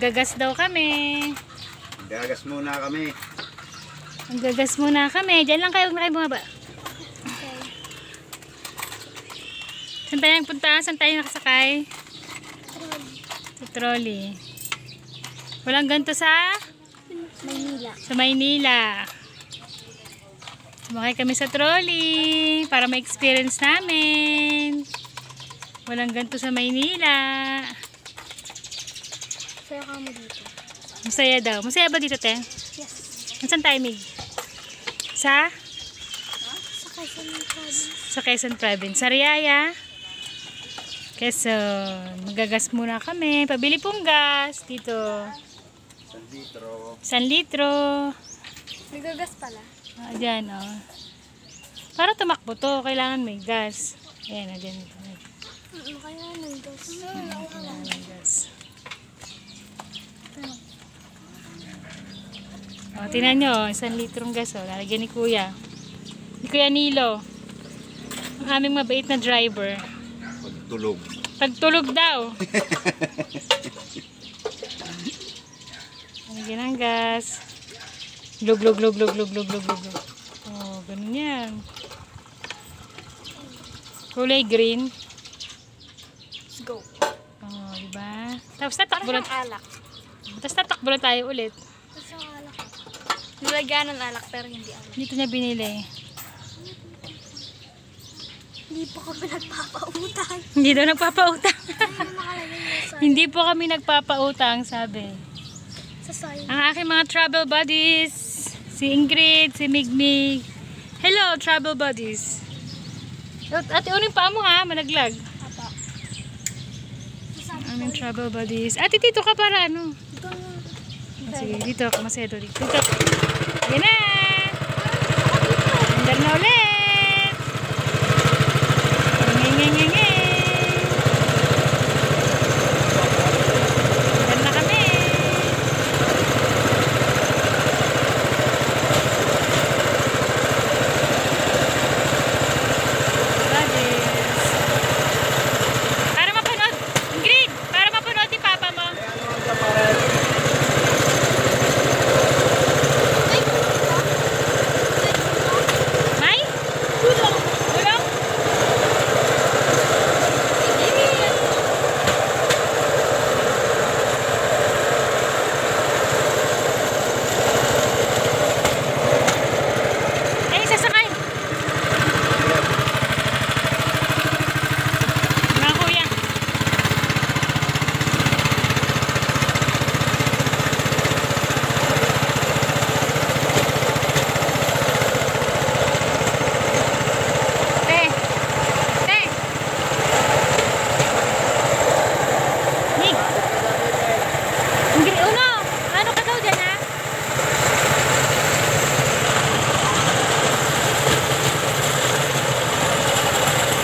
Maggagas daw kami. Gagas muna kami. Maggagas muna kami. Diyan lang kayo, huwag na kayo bumaba. Okay. Saan tayo nagpunta? Saan tayo nakasakay? Sa trolley. Walang ganito sa? Maynila. Sa Maynila. Sumakay kami sa trolley para ma-experience namin. Walang ganito sa Maynila. Saya ka mo dito. Masaya daw. Masaya ba dito, te? Yes. Saan tayo, Mig? Sa? Sa Quezon Province. Sa Quezon Province. Sa Riyaya. Quezon. Magagas muna kami. Pabili pong gas dito. 1 litro. 1 litro. Nagagas pala. Diyan, oh. Para tumakbo to, kailangan may gas. Ayan, dyan. Kaya nang gas. Kailangan may gas. O, tingnan nyo, 1 litrong gas, o. Lalagyan ni Kuya. Ni Kuya Nilo. Ang aming mabait na driver. Pagtulog. Pagtulog daw. Lalagyan ng gas. Glug, glug, glug, glug, glug, glug, glug, glug. O, ganun yan. Kulay green. Let's go. Oh, diba? Tapos tatakbo Parang na, alak. tapos tatakbo na tayo ulit. Parang alak. Nilagyan ng alak pero hindi alak. Dito niya binili. Hindi po kami nagpapautang. Hindi daw nagpapautang. Ano nakalagay mo sa Hindi po kami nagpapautang, sabi. sign? Ang aking mga travel buddies. Si Ingrid, si Migmig. Hello, travel buddies. Ate, uning paa mo ha, malaglag. Apa. Ang aming travel buddies. Ate, dito ka para ano? Ito. Sige, dito ako, masedo dito. Dito. Yan na!